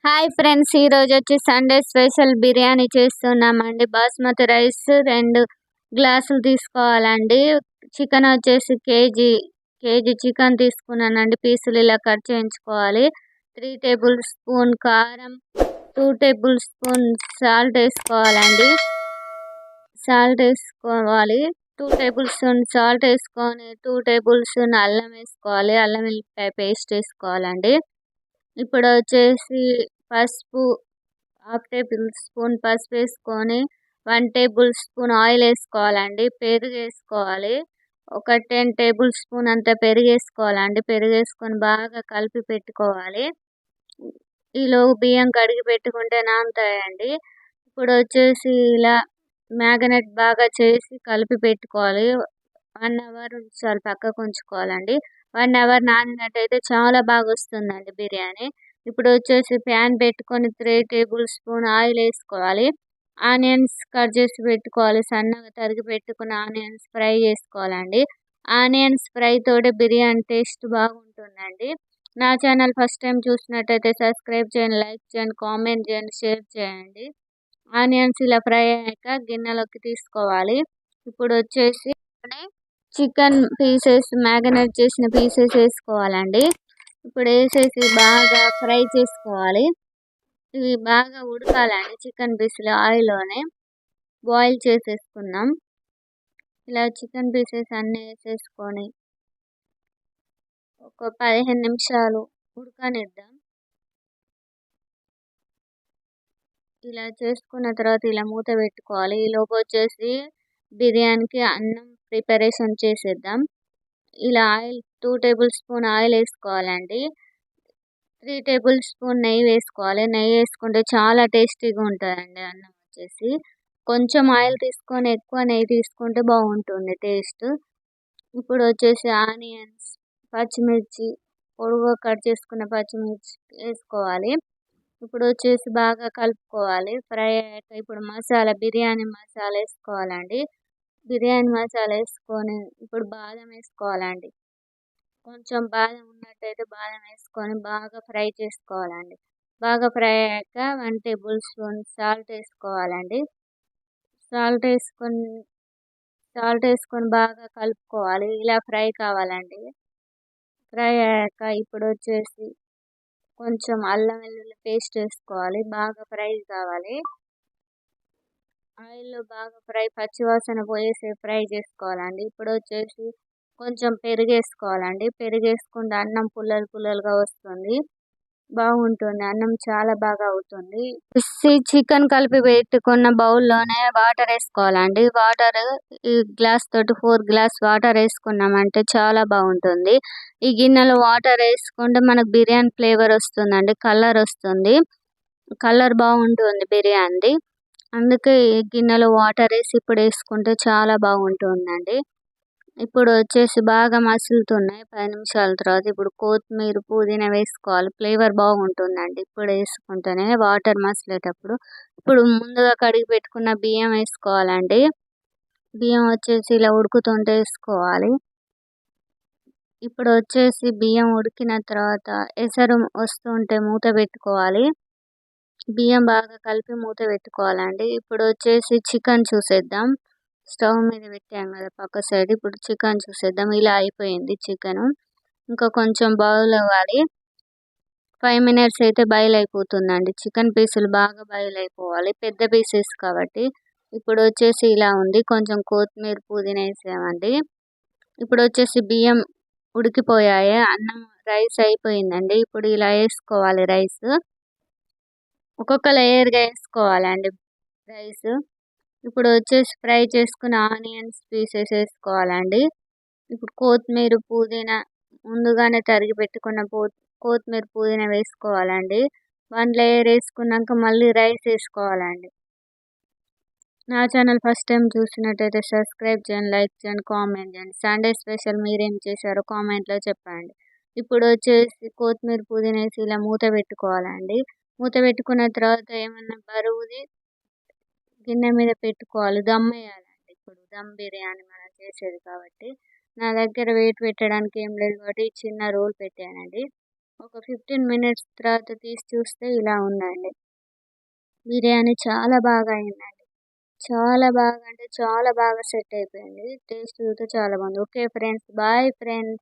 Hi friends, ఈరోజు వచ్చి Sunday special biryani చేస్తున్నామండి. బాస్మతి రైస్ 2 గ్లాసులు తీసుకోవాలండి. చికెన్ వచ్చేసి కేజీ చికెన్ తీసుకున్నానండి. పీసులు ఇలా కట్ చేయించుకోవాలి. 3 టేబుల్ స్పూన్ కారం, 2 టేబుల్ స్పూన్ సాల్ట్ వేసుకోవాలండి. 2 టేబుల్ స్పూన్ సాల్ట్ వేసుకొని 2 టేబుల్ స్పూన్ అల్లం వేసుకోవాలి. అల్లం వెల్లిపాయ పేస్ట్ వేసుకోవాలండి. ఇప్పుడు వచ్చేసి పసుపు, 1/2 టేబుల్ స్పూన్ పసుపు వేసుకొని 1 టేబుల్ స్పూన్ ఆయిల్ వేసుకోవాలండి. పెరుగు వేసుకోవాలి. ఒక 10 టేబుల్ స్పూన్ అంత పెరుగు వేసుకోవాలండి. పెరుగు వేసుకొని బాగా కలిపి పెట్టుకోవాలి. ఈలోపు బియ్యం కడిగి పెట్టుకుంటే నానుతాయండి. ఇప్పుడు వచ్చేసి ఇలా మ్యాగ్నెట్ బాగా చేసి కలిపి పెట్టుకోవాలి. 1 అవర్ ఉంచాలి, పక్కకు ఉంచుకోవాలండి. 1 అవర్ నానినట్టయితే చాలా బాగా వస్తుందండి బిర్యానీ. ఇప్పుడు వచ్చేసి ప్యాన్ పెట్టుకొని 3 టేబుల్ స్పూన్ ఆయిల్ వేసుకోవాలి. ఆనియన్స్ కట్ చేసి పెట్టుకోవాలి. సన్నగా తరిగి పెట్టుకున్న ఆనియన్స్ ఫ్రై చేసుకోవాలండి. ఆనియన్స్ ఫ్రై తోటి బిర్యానీ టేస్ట్ బాగుంటుందండి. నా ఛానల్ ఫస్ట్ టైం చూసినట్టయితే సబ్స్క్రైబ్ చేయండి, లైక్ చేయండి, కామెంట్ చేయండి, షేర్ చేయండి. ఆనియన్స్ ఇలా ఫ్రై అయ్యాక గిన్నెలోకి తీసుకోవాలి. ఇప్పుడు వచ్చేసి చికెన్ పీసెస్, మ్యాగ్నేట్ చేసిన పీసెస్ వేసుకోవాలండి. ఇప్పుడు వేసేసి బాగా ఫ్రై చేసుకోవాలి. ఇవి బాగా ఉడకాలండి. చికెన్ పీసులు ఆయిల్లోనే బాయిల్ చేసేసుకున్నాం. ఇలా చికెన్ పీసెస్ అన్నీ వేసేసుకొని ఒక 15 నిమిషాలు ఉడకనిద్దాం. ఇలా చేసుకున్న తర్వాత ఇలా మూత పెట్టుకోవాలి. ఈలోపు వచ్చేసి బిర్యానీకి అన్నం ప్రిపరేషన్ చేసేద్దాం. ఇలా 2 టేబుల్ స్పూన్ ఆయిల్ వేసుకోవాలండి. 3 టేబుల్ స్పూన్ నెయ్యి వేసుకోవాలి. నెయ్యి వేసుకుంటే చాలా టేస్టీగా ఉంటుందండి అన్నం వచ్చేసి. కొంచెం ఆయిల్ తీసుకొని ఎక్కువ నెయ్యి తీసుకుంటే బాగుంటుంది టేస్ట్. ఇప్పుడు వచ్చేసి ఆనియన్స్, పచ్చిమిర్చి, పొడుగుగా కట్ చేసుకున్న పచ్చిమిర్చి వేసుకోవాలి. ఇప్పుడు వచ్చేసి బాగా కలుపుకోవాలి. ఫ్రై అయ్యాక ఇప్పుడు బిర్యానీ మసాలా వేసుకోవాలండి. బిర్యానీ మసాలా వేసుకొని ఇప్పుడు బాదం వేసుకోవాలండి. కొంచెం బాదం ఉన్నట్టయితే బాదం వేసుకొని బాగా ఫ్రై చేసుకోవాలండి. బాగా ఫ్రై అయ్యాక 1 టేబుల్ స్పూన్ సాల్ట్ వేసుకోవాలండి. సాల్ట్ వేసుకొని బాగా కలుపుకోవాలి. ఇలా ఫ్రై కావాలండి. ఫ్రై అయ్యాక ఇప్పుడు వచ్చేసి కొంచెం అల్లం వెల్లుల్లి పేస్ట్ వేసుకోవాలి. బాగా ఫ్రై కావాలి. ఆయిల్లో బాగా పచ్చివాసన పోయేసి ఫ్రై చేసుకోవాలండి. ఇప్పుడు వచ్చేసి కొంచెం పెరుగు వేసుకోవాలండి. పెరుగు వేసుకుంటే అన్నం పుల్లలుగా వస్తుంది, బాగుంటుంది. అన్నం చాలా బాగా అవుతుంది. చికెన్ కలిపి పెట్టుకున్న బౌల్లోనే వాటర్ వేసుకోవాలండి. వాటర్ ఈ గ్లాస్ తోటి 4 గ్లాస్ వాటర్ వేసుకున్నామంటే చాలా బాగుంటుంది. ఈ గిన్నెలో వాటర్ వేసుకుంటే మనకు బిర్యానీ ఫ్లేవర్ వస్తుందండి, కలర్ వస్తుంది. కలర్ బాగుంటుంది బిర్యానీ. అందుకే ఈ గిన్నెలో వాటర్ వేసి ఇప్పుడు వేసుకుంటే చాలా బాగుంటుందండి. ఇప్పుడు వచ్చేసి బాగా మసులుతున్నాయి. 10 నిమిషాల తర్వాత ఇప్పుడు కొత్తిమీర, పుదీనా వేసుకోవాలి. ఫ్లేవర్ బాగుంటుందండి ఇప్పుడు వేసుకుంటేనే వాటర్ మసిలేటప్పుడు. ఇప్పుడు ముందుగా కడిగి పెట్టుకున్న బియ్యం వేసుకోవాలండి. బియ్యం వచ్చేసి ఇలా ఉడుకుతుంటే వేసుకోవాలి. ఇప్పుడు వచ్చేసి బియ్యం ఉడికిన తర్వాత ఎసరు వస్తుంటే మూత పెట్టుకోవాలి. బియ్యం బాగా కలిపి మూత పెట్టుకోవాలండి. ఇప్పుడు వచ్చేసి చికెన్ చూసేద్దాం. స్టవ్ మీద పెట్టాం కదా పక్క సైడ్. ఇప్పుడు చికెన్ చూసేద్దాం. ఇలా అయిపోయింది చికెన్. ఇంకా కొంచెం బాయిల్ అవ్వాలి. 5 మినిట్స్ అయితే బాయిల్ అయిపోతుందండి. చికెన్ పీసులు బాగా బాయిల్ అయిపోవాలి, పెద్ద పీసెస్ కాబట్టి. ఇప్పుడు వచ్చేసి ఇలా ఉంది. కొంచెం కొత్తిమీర, పుదీనా వేసామండి. ఇప్పుడు వచ్చేసి బియ్యం ఉడికిపోయాయి. అన్నం రైస్ అయిపోయిందండి. ఇప్పుడు ఇలా వేసుకోవాలి రైస్. ఒక్కొక్క లేయర్గా వేసుకోవాలండి రైస్. ఇప్పుడు వచ్చేసి ఫ్రై చేసుకున్న ఆనియన్స్ పీసెస్ వేసుకోవాలండి. ఇప్పుడు కొత్తిమీర, పుదీనా ముందుగానే తరిగి పెట్టుకున్న కొత్తిమీర, పుదీనా వేసుకోవాలండి. 1 లేయర్ వేసుకున్నాక మళ్ళీ రైస్ వేసుకోవాలండి. నా ఛానల్ ఫస్ట్ టైం చూసినట్టయితే సబ్స్క్రైబ్ చేయండి, లైక్ చేయండి, కామెంట్ చేయండి. సండే స్పెషల్ మీరేం చేశారో కామెంట్లో చెప్పండి. ఇప్పుడు వచ్చేసి కొత్తిమీర, పుదీనా వేసి ఇలా మూత పెట్టుకోవాలండి. మూత పెట్టుకున్న తర్వాత ఏమన్నా బరువుది గిన్నె మీద పెట్టుకోవాలి. దమ్ వేయాలండి. ఇప్పుడు దమ్ బిర్యానీ మనం చేసేది కాబట్టి. నా దగ్గర వెయిట్ పెట్టడానికి ఏం లేదు కాబట్టి చిన్న రోల్ పెట్టానండి. ఒక 15 మినిట్స్ తర్వాత తీసి చూస్తే ఇలా ఉందండి. బిర్యానీ చాలా బాగా అయిందండి. చాలా బాగా అంటే చాలా బాగా సెట్ అయిపోయింది. టేస్ట్ కూడా చాలా బాగుంది. Okay friends. Bye friends.